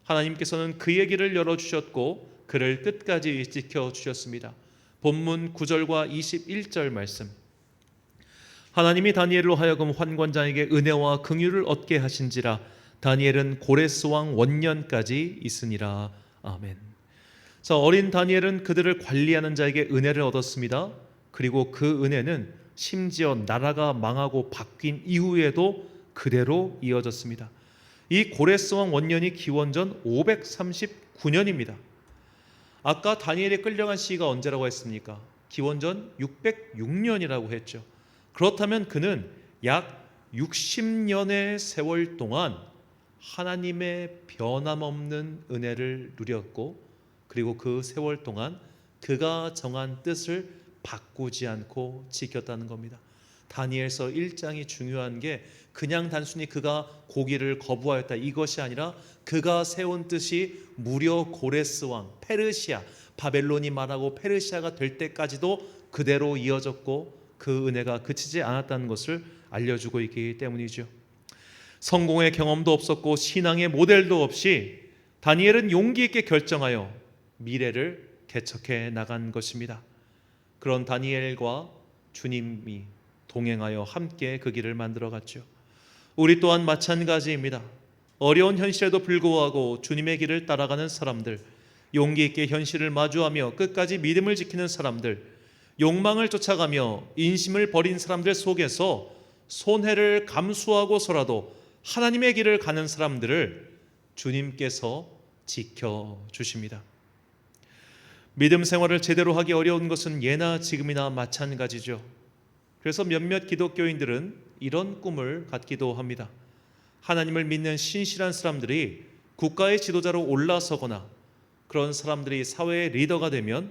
하나님께서는 그의 길을 열어주셨고 그를 끝까지 지켜주셨습니다. 본문 9절과 21절 말씀. 하나님이 다니엘로 하여금 환관장에게 은혜와 긍휼을 얻게 하신지라. 다니엘은 고레스 왕 원년까지 있으니라. 아멘. 자, 어린 다니엘은 그들을 관리하는 자에게 은혜를 얻었습니다. 그리고 그 은혜는 심지어 나라가 망하고 바뀐 이후에도 그대로 이어졌습니다. 이 고레스 왕 원년이 기원전 539년입니다. 아까 다니엘이 끌려간 시기가 언제라고 했습니까? 기원전 606년이라고 했죠. 그렇다면 그는 약 60년의 세월 동안 하나님의 변함없는 은혜를 누렸고, 그리고 그 세월 동안 그가 정한 뜻을 바꾸지 않고 지켰다는 겁니다. 다니엘서 1장이 중요한 게 그냥 단순히 그가 고기를 거부하였다 이것이 아니라 그가 세운 뜻이 무려 고레스 왕, 페르시아, 바벨론이 말하고 페르시아가 될 때까지도 그대로 이어졌고 그 은혜가 그치지 않았다는 것을 알려주고 있기 때문이죠. 성공의 경험도 없었고 신앙의 모델도 없이 다니엘은 용기 있게 결정하여 미래를 개척해 나간 것입니다. 그런 다니엘과 주님이 동행하여 함께 그 길을 만들어갔죠. 우리 또한 마찬가지입니다. 어려운 현실에도 불구하고 주님의 길을 따라가는 사람들, 용기 있게 현실을 마주하며 끝까지 믿음을 지키는 사람들, 욕망을 쫓아가며 인심을 버린 사람들 속에서 손해를 감수하고서라도 하나님의 길을 가는 사람들을 주님께서 지켜주십니다. 믿음 생활을 제대로 하기 어려운 것은 예나 지금이나 마찬가지죠. 그래서 몇몇 기독교인들은 이런 꿈을 갖기도 합니다. 하나님을 믿는 신실한 사람들이 국가의 지도자로 올라서거나 그런 사람들이 사회의 리더가 되면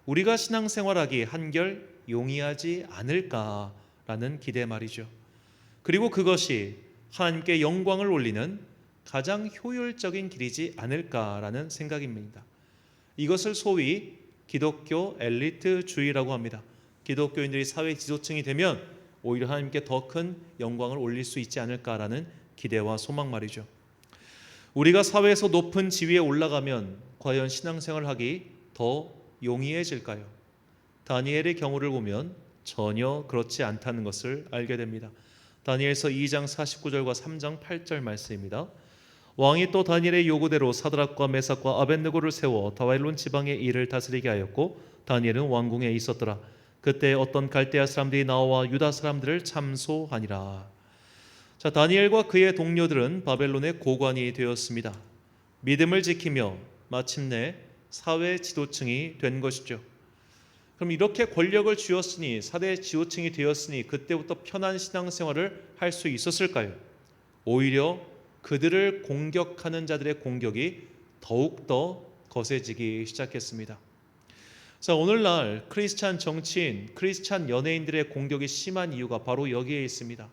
우리가 신앙생활하기 한결 용이하지 않을까라는 기대 말이죠. 그리고 그것이 하나님께 영광을 올리는 가장 효율적인 길이지 않을까라는 생각입니다. 이것을 소위 기독교 엘리트주의라고 합니다. 기독교인들이 사회 지도층이 되면 오히려 하나님께 더 큰 영광을 올릴 수 있지 않을까라는 기대와 소망 말이죠. 우리가 사회에서 높은 지위에 올라가면 과연 신앙생활을 하기 더 용이해질까요? 다니엘의 경우를 보면 전혀 그렇지 않다는 것을 알게 됩니다. 다니엘서 2장 49절과 3장 8절 말씀입니다. 왕이 또 다니엘의 요구대로 사드락과 메삭과 아벳느고를 세워 바벨론 지방의 일을 다스리게 하였고 다니엘은 왕궁에 있었더라. 그때 어떤 갈대아 사람들이 나와 유다 사람들을 참소하니라. 자, 다니엘과 그의 동료들은 바벨론의 고관이 되었습니다. 믿음을 지키며 마침내 사회 지도층이 된 것이죠. 그럼 이렇게 권력을 쥐었으니 사회 지도층이 되었으니 그때부터 편한 신앙생활을 할 수 있었을까요? 오히려 그들을 공격하는 자들의 공격이 더욱더 거세지기 시작했습니다. 자, 오늘날 크리스찬 정치인, 크리스찬 연예인들의 공격이 심한 이유가 바로 여기에 있습니다.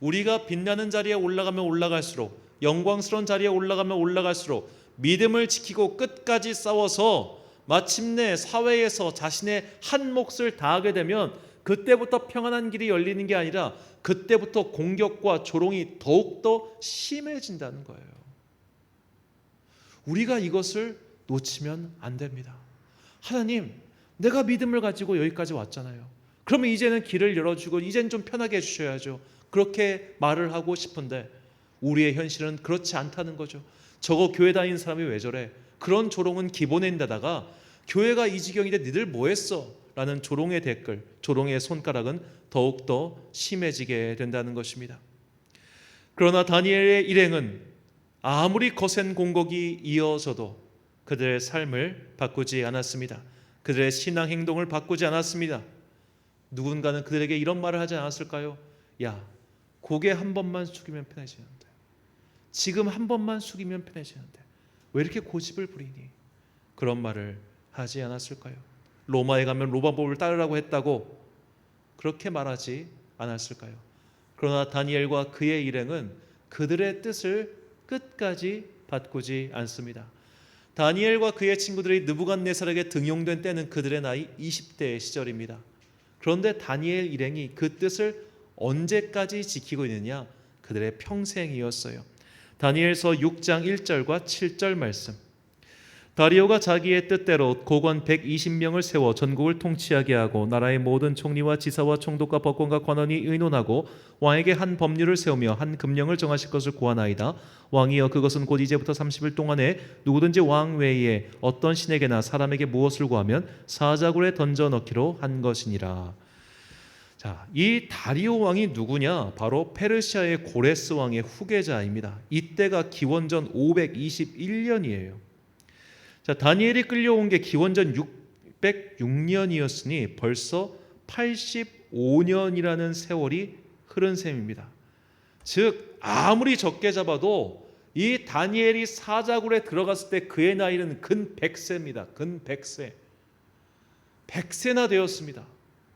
우리가 빛나는 자리에 올라가면 올라갈수록, 영광스러운 자리에 올라가면 올라갈수록 믿음을 지키고 끝까지 싸워서 마침내 사회에서 자신의 한 몫을 다하게 되면 그때부터 평안한 길이 열리는 게 아니라 그때부터 공격과 조롱이 더욱더 심해진다는 거예요. 우리가 이것을 놓치면 안 됩니다. 하나님, 내가 믿음을 가지고 여기까지 왔잖아요. 그러면 이제는 길을 열어주고 이제는 좀 편하게 해주셔야죠. 그렇게 말을 하고 싶은데 우리의 현실은 그렇지 않다는 거죠. 저거 교회 다니는 사람이 왜 저래? 그런 조롱은 기본인데다가 교회가 이 지경인데 니들 뭐 했어? 라는 조롱의 댓글, 조롱의 손가락은 더욱더 심해지게 된다는 것입니다. 그러나 다니엘의 일행은 아무리 거센 공격이 이어져도 그들의 삶을 바꾸지 않았습니다. 그들의 신앙 행동을 바꾸지 않았습니다. 누군가는 그들에게 이런 말을 하지 않았을까요? 야, 고개 한 번만 숙이면 편해지는데, 지금 한 번만 숙이면 편해지는데 왜 이렇게 고집을 부리니? 그런 말을 하지 않았을까요? 로마에 가면 로마법을 따르라고 했다고 그렇게 말하지 않았을까요? 그러나 다니엘과 그의 일행은 그들의 뜻을 끝까지 바꾸지 않습니다. 다니엘과 그의 친구들이 느부갓네살에게 등용된 때는 그들의 나이 20대의 시절입니다. 그런데 다니엘 일행이 그 뜻을 언제까지 지키고 있느냐? 그들의 평생이었어요. 다니엘서 6장 1절과 7절 말씀. 다리오가 자기의 뜻대로 고관 120명을 세워 전국을 통치하게 하고 나라의 모든 총리와 지사와 총독과 법관과 관원이 의논하고 왕에게 한 법률을 세우며 한 금령을 정하실 것을 구하나이다. 왕이여, 그것은 곧 이제부터 30일 동안에 누구든지 왕 외에 어떤 신에게나 사람에게 무엇을 구하면 사자굴에 던져 넣기로 한 것이니라. 자, 이 다리오 왕이 누구냐? 바로 페르시아의 고레스 왕의 후계자입니다. 이때가 기원전 521년이에요. 자, 다니엘이 끌려온 게 기원전 606년이었으니 벌써 85년이라는 세월이 흐른 셈입니다. 즉 아무리 적게 잡아도 이 다니엘이 사자굴에 들어갔을 때 그의 나이는 근 100세입니다. 근 100세. 100세나 되었습니다.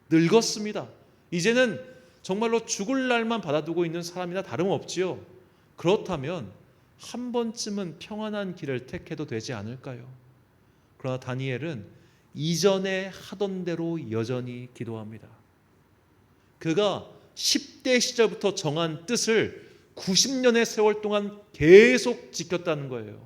늙었습니다. 이제는 정말로 죽을 날만 받아두고 있는 사람이나 다름없지요. 그렇다면 한 번쯤은 평안한 길을 택해도 되지 않을까요? 그러나 다니엘은 이전에 하던 대로 여전히 기도합니다. 그가 10대 시절부터 정한 뜻을 90년의 세월 동안 계속 지켰다는 거예요.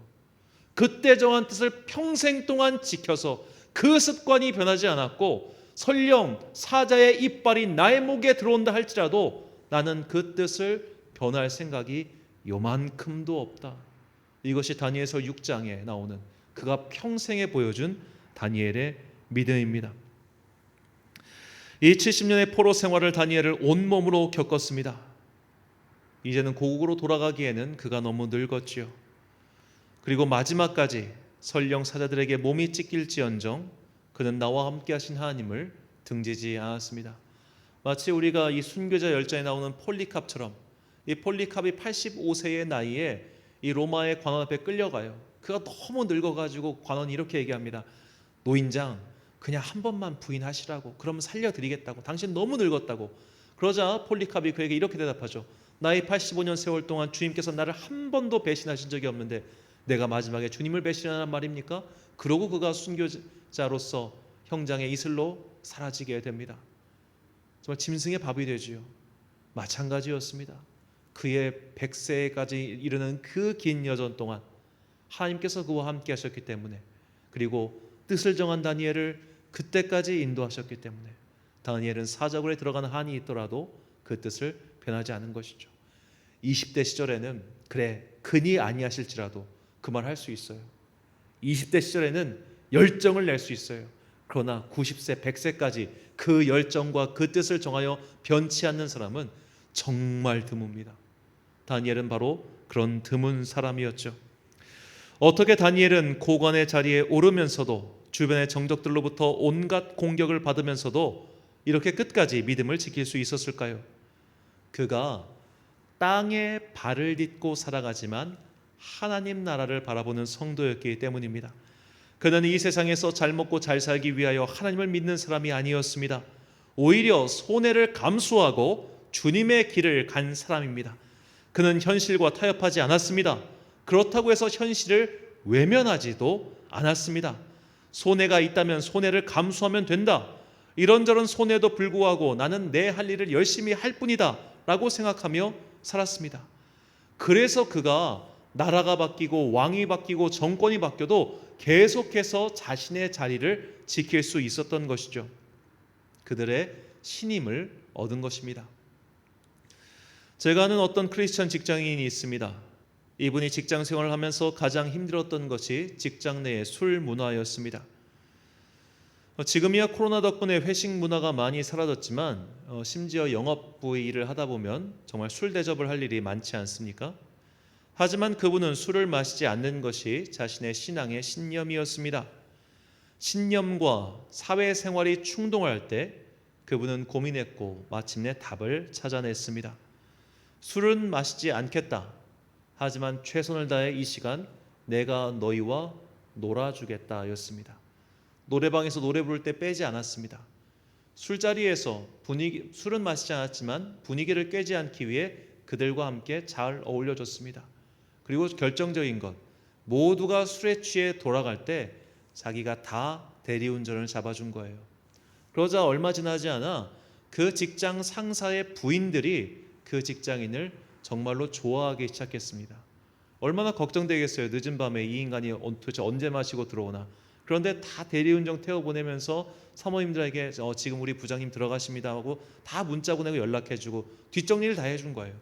그때 정한 뜻을 평생 동안 지켜서 그 습관이 변하지 않았고, 설령 사자의 이빨이 나의 목에 들어온다 할지라도 나는 그 뜻을 변할 생각이 요만큼도 없다. 이것이 다니엘서 6장에 나오는 그가 평생에 보여준 다니엘의 믿음입니다. 이 70년의 포로 생활을 다니엘을 온몸으로 겪었습니다. 이제는 고국으로 돌아가기에는 그가 너무 늙었지요. 그리고 마지막까지 설령 사자들에게 몸이 찢길지언정 그는 나와 함께 하신 하나님을 등지지 않았습니다. 마치 우리가 이 순교자 열전에 나오는 폴리캅처럼, 이 폴리캅이 85세의 나이에 이 로마의 관원 앞에 끌려가요. 그가 너무 늙어가지고 관원이 이렇게 얘기합니다. 노인장, 그냥 한 번만 부인하시라고. 그러면 살려드리겠다고. 당신 너무 늙었다고. 그러자 폴리캅이 그에게 이렇게 대답하죠. 나의 85년 세월 동안 주님께서 나를 한 번도 배신하신 적이 없는데 내가 마지막에 주님을 배신하는 말입니까? 그러고 그가 순교자로서 형장의 이슬로 사라지게 됩니다. 정말 짐승의 밥이 되지요. 마찬가지였습니다. 그의 100세까지 이르는 그 긴 여정 동안 하나님께서 그와 함께 하셨기 때문에, 그리고 뜻을 정한 다니엘을 그때까지 인도하셨기 때문에 다니엘은 사자굴에 들어가는 한이 있더라도 그 뜻을 변하지 않은 것이죠. 20대 시절에는 그래 근이 아니하실지라도 그 말 할 수 있어요. 20대 시절에는 열정을 낼 수 있어요. 그러나 90세, 100세까지 그 열정과 그 뜻을 정하여 변치 않는 사람은 정말 드뭅니다. 다니엘은 바로 그런 드문 사람이었죠. 어떻게 다니엘은 고관의 자리에 오르면서도 주변의 정적들로부터 온갖 공격을 받으면서도 이렇게 끝까지 믿음을 지킬 수 있었을까요? 그가 땅에 발을 딛고 살아가지만 하나님 나라를 바라보는 성도였기 때문입니다. 그는 이 세상에서 잘 먹고 잘 살기 위하여 하나님을 믿는 사람이 아니었습니다. 오히려 손해를 감수하고 주님의 길을 간 사람입니다. 그는 현실과 타협하지 않았습니다. 그렇다고 해서 현실을 외면하지도 않았습니다. 손해가 있다면 손해를 감수하면 된다. 이런저런 손해도 불구하고 나는 내 할 일을 열심히 할 뿐이다 라고 생각하며 살았습니다. 그래서 그가 나라가 바뀌고 왕이 바뀌고 정권이 바뀌어도 계속해서 자신의 자리를 지킬 수 있었던 것이죠. 그들의 신임을 얻은 것입니다. 제가 아는 어떤 크리스천 직장인이 있습니다. 이분이 직장 생활을 하면서 가장 힘들었던 것이 직장 내의 술 문화였습니다. 지금이야 코로나 덕분에 회식 문화가 많이 사라졌지만 심지어 영업부의 일을 하다 보면 정말 술 대접을 할 일이 많지 않습니까? 하지만 그분은 술을 마시지 않는 것이 자신의 신앙의 신념이었습니다. 신념과 사회생활이 충돌할 때 그분은 고민했고 마침내 답을 찾아냈습니다. 술은 마시지 않겠다. 하지만 최선을 다해 이 시간 내가 너희와 놀아주겠다 였습니다. 노래방에서 노래 부를 때 빼지 않았습니다. 술자리에서 술은 마시지 않았지만 분위기를 깨지 않기 위해 그들과 함께 잘 어울려줬습니다. 그리고 결정적인 것, 모두가 술에 취해 돌아갈 때 자기가 다 대리운전을 잡아준 거예요. 그러자 얼마 지나지 않아 그 직장 상사의 부인들이 그 직장인을 정말로 좋아하기 시작했습니다. 얼마나 걱정되겠어요. 늦은 밤에 이 인간이 도대체 언제 마시고 들어오나. 그런데 다 대리운전 태워보내면서 사모님들에게 지금 우리 부장님 들어가십니다 하고 다 문자 보내고 연락해주고 뒷정리를 다 해준 거예요.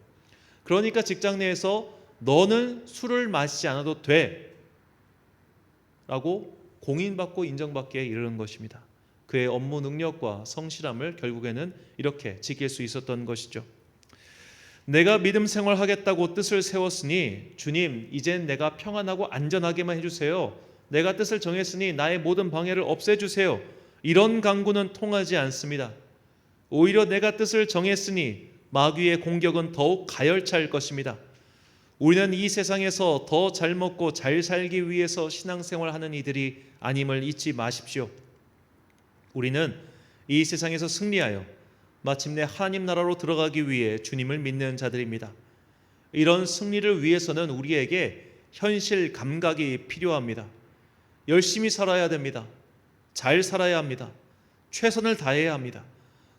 그러니까 직장 내에서 너는 술을 마시지 않아도 돼 라고 공인받고 인정받기에 이르는 것입니다. 그의 업무 능력과 성실함을 결국에는 이렇게 지킬 수 있었던 것이죠. 내가 믿음 생활하겠다고 뜻을 세웠으니 주님 이젠 내가 평안하고 안전하게만 해주세요. 내가 뜻을 정했으니 나의 모든 방해를 없애주세요. 이런 간구는 통하지 않습니다. 오히려 내가 뜻을 정했으니 마귀의 공격은 더욱 가열차일 것입니다. 우리는 이 세상에서 더 잘 먹고 잘 살기 위해서 신앙생활하는 이들이 아님을 잊지 마십시오. 우리는 이 세상에서 승리하여 마침내 하나님 나라로 들어가기 위해 주님을 믿는 자들입니다. 이런 승리를 위해서는 우리에게 현실 감각이 필요합니다. 열심히 살아야 됩니다. 잘 살아야 합니다. 최선을 다해야 합니다.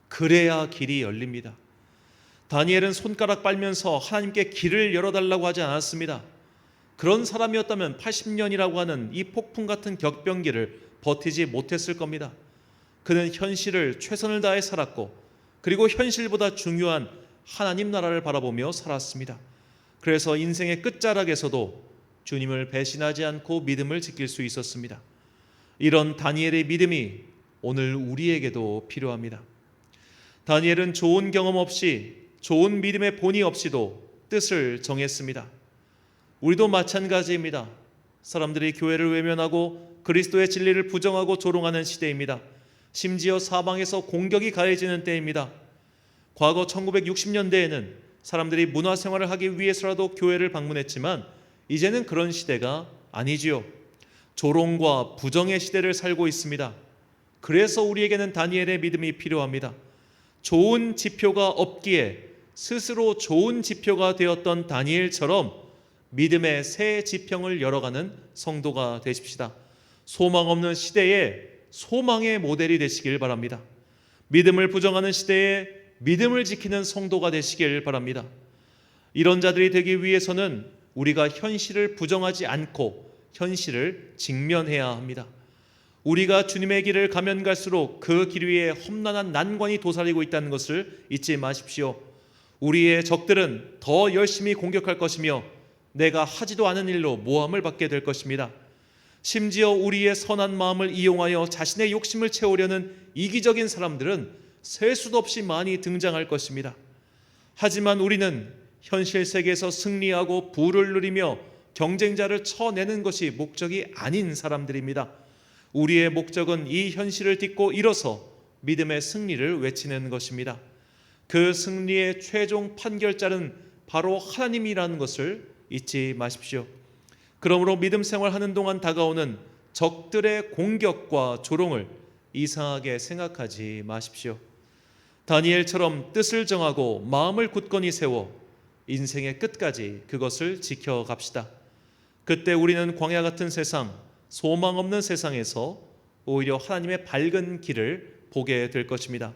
그래야 길이 열립니다. 다니엘은 손가락 빨면서 하나님께 길을 열어달라고 하지 않았습니다. 그런 사람이었다면 80년이라고 하는 이 폭풍 같은 격변기를 버티지 못했을 겁니다. 그는 현실을 최선을 다해 살았고 그리고 현실보다 중요한 하나님 나라를 바라보며 살았습니다. 그래서 인생의 끝자락에서도 주님을 배신하지 않고 믿음을 지킬 수 있었습니다. 이런 다니엘의 믿음이 오늘 우리에게도 필요합니다. 다니엘은 좋은 경험 없이 좋은 믿음의 본의 없이도 뜻을 정했습니다. 우리도 마찬가지입니다. 사람들이 교회를 외면하고 그리스도의 진리를 부정하고 조롱하는 시대입니다. 심지어 사방에서 공격이 가해지는 때입니다. 과거 1960년대에는 사람들이 문화생활을 하기 위해서라도 교회를 방문했지만 이제는 그런 시대가 아니지요. 조롱과 부정의 시대를 살고 있습니다. 그래서 우리에게는 다니엘의 믿음이 필요합니다. 좋은 지표가 없기에 스스로 좋은 지표가 되었던 다니엘처럼 믿음의 새 지평을 열어가는 성도가 되십시다. 소망 없는 시대에 소망의 모델이 되시길 바랍니다. 믿음을 부정하는 시대에 믿음을 지키는 성도가 되시길 바랍니다. 이런 자들이 되기 위해서는 우리가 현실을 부정하지 않고 현실을 직면해야 합니다. 우리가 주님의 길을 가면 갈수록 그 길 위에 험난한 난관이 도사리고 있다는 것을 잊지 마십시오. 우리의 적들은 더 열심히 공격할 것이며 내가 하지도 않은 일로 모함을 받게 될 것입니다. 심지어 우리의 선한 마음을 이용하여 자신의 욕심을 채우려는 이기적인 사람들은 셀 수도 없이 많이 등장할 것입니다. 하지만 우리는 현실 세계에서 승리하고 부를 누리며 경쟁자를 쳐내는 것이 목적이 아닌 사람들입니다. 우리의 목적은 이 현실을 딛고 일어서 믿음의 승리를 외치는 것입니다. 그 승리의 최종 판결자는 바로 하나님이라는 것을 잊지 마십시오. 그러므로 믿음 생활하는 동안 다가오는 적들의 공격과 조롱을 이상하게 생각하지 마십시오. 다니엘처럼 뜻을 정하고 마음을 굳건히 세워 인생의 끝까지 그것을 지켜갑시다. 그때 우리는 광야 같은 세상, 소망 없는 세상에서 오히려 하나님의 밝은 길을 보게 될 것입니다.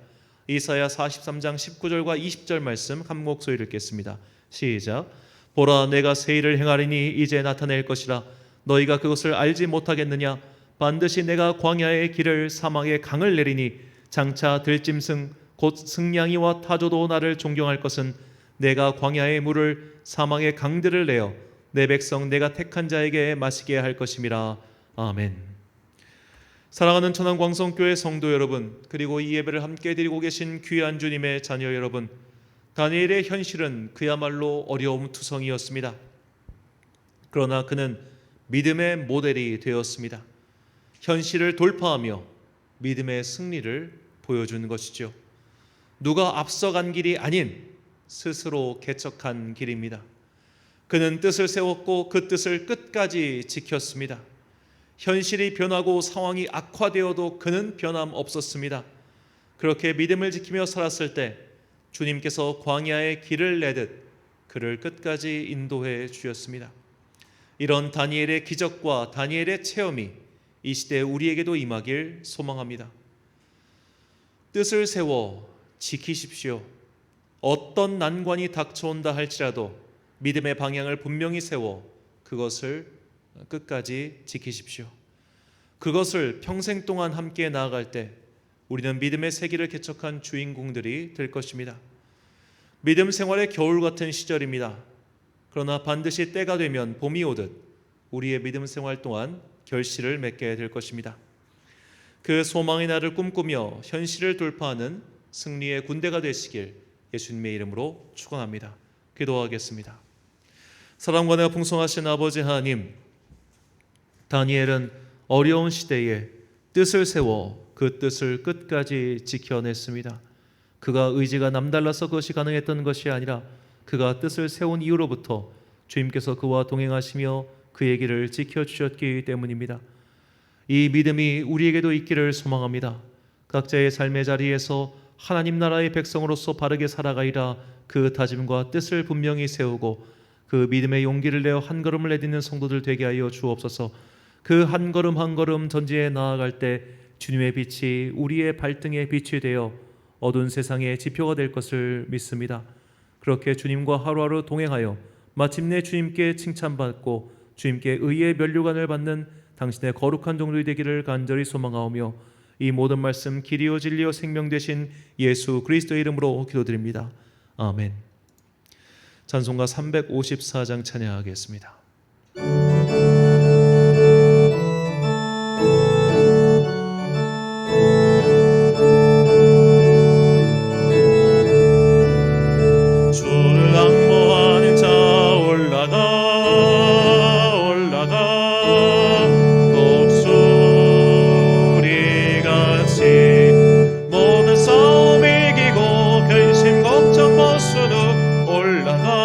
이사야 43장 19절과 20절 말씀 한 목소리 읽겠습니다. 시작. 보라, 내가 새 일을 행하리니 이제 나타낼 것이라. 너희가 그것을 알지 못하겠느냐? 반드시 내가 광야의 길을 사막의 강을 내리니 장차 들짐승 곧 승냥이와 타조도 나를 존경할 것은 내가 광야의 물을 사막의 강들을 내어 내 백성 내가 택한 자에게 마시게 할 것임이라. 아멘. 사랑하는 천안광성교회 성도 여러분, 그리고 이 예배를 함께 드리고 계신 귀한 주님의 자녀 여러분, 다니엘의 현실은 그야말로 어려움투성이었습니다. 그러나 그는 믿음의 모델이 되었습니다. 현실을 돌파하며 믿음의 승리를 보여주는 것이죠. 누가 앞서간 길이 아닌 스스로 개척한 길입니다. 그는 뜻을 세웠고 그 뜻을 끝까지 지켰습니다. 현실이 변하고 상황이 악화되어도 그는 변함없었습니다. 그렇게 믿음을 지키며 살았을 때 주님께서 광야의 길을 내듯 그를 끝까지 인도해 주셨습니다. 이런 다니엘의 기적과 다니엘의 체험이 이 시대에 우리에게도 임하길 소망합니다. 뜻을 세워 지키십시오. 어떤 난관이 닥쳐온다 할지라도 믿음의 방향을 분명히 세워 그것을 끝까지 지키십시오. 그것을 평생 동안 함께 나아갈 때 우리는 믿음의 세계를 개척한 주인공들이 될 것입니다. 믿음 생활의 겨울 같은 시절입니다. 그러나 반드시 때가 되면 봄이 오듯 우리의 믿음 생활 또한 결실을 맺게 될 것입니다. 그 소망의 날을 꿈꾸며 현실을 돌파하는 승리의 군대가 되시길 예수님의 이름으로 축원합니다. 기도하겠습니다. 사랑과 은혜가 풍성하신 아버지 하나님, 다니엘은 어려운 시대에 뜻을 세워 그 뜻을 끝까지 지켜냈습니다. 그가 의지가 남달라서 그것이 가능했던 것이 아니라 그가 뜻을 세운 이후로부터 주님께서 그와 동행하시며 그의 길을 지켜주셨기 때문입니다. 이 믿음이 우리에게도 있기를 소망합니다. 각자의 삶의 자리에서 하나님 나라의 백성으로서 바르게 살아가리라 그 다짐과 뜻을 분명히 세우고 그 믿음의 용기를 내어 한 걸음을 내딛는 성도들 되게 하여 주옵소서. 그 한 걸음 한 걸음 전지에 나아갈 때 주님의 빛이 우리의 발등에 빛이 되어 어두운 세상의 지표가 될 것을 믿습니다. 그렇게 주님과 하루하루 동행하여 마침내 주님께 칭찬받고 주님께 의의 면류관을 받는 당신의 거룩한 종들이 되기를 간절히 소망하오며 이 모든 말씀 길이요 진리요 생명 되신 예수 그리스도의 이름으로 기도드립니다. 아멘. 찬송가 354장 찬양하겠습니다. 주를 앙모하는 자 올라가 독수리같이 모든 싸움 이기고 근심 걱정 벗은 후 올라가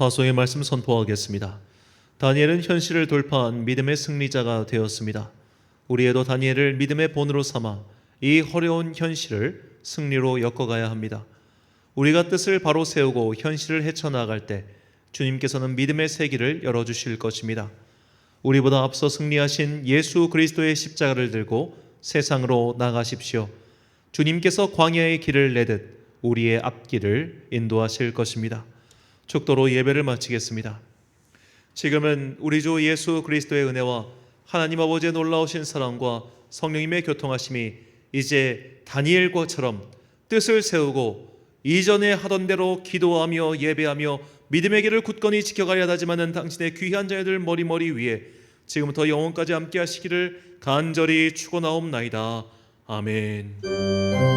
파송의 말씀 선포하겠습니다. 다니엘은 현실을 돌파한 믿음의 승리자가 되었습니다. 우리에도 다니엘을 믿음의 본으로 삼아 이 어려운 현실을 승리로 엮어가야 합니다. 우리가 뜻을 바로 세우고 현실을 헤쳐나갈 때 주님께서는 믿음의 세기를 열어주실 것입니다. 우리보다 앞서 승리하신 예수 그리스도의 십자가를 들고 세상으로 나가십시오. 주님께서 광야의 길을 내듯 우리의 앞길을 인도하실 것입니다. 축도로 예배를 마치겠습니다. 지금은 우리 주 예수 그리스도의 은혜와 하나님 아버지의 놀라우신 사랑과 성령님의 교통하심이 이제 다니엘과처럼 뜻을 세우고 이전에 하던 대로 기도하며 예배하며 믿음의 길을 굳건히 지켜가야 하지만은 당신의 귀한 자녀들 머리 위에 지금부터 영원까지 함께 하시기를 간절히 축원하옵나이다. 아멘.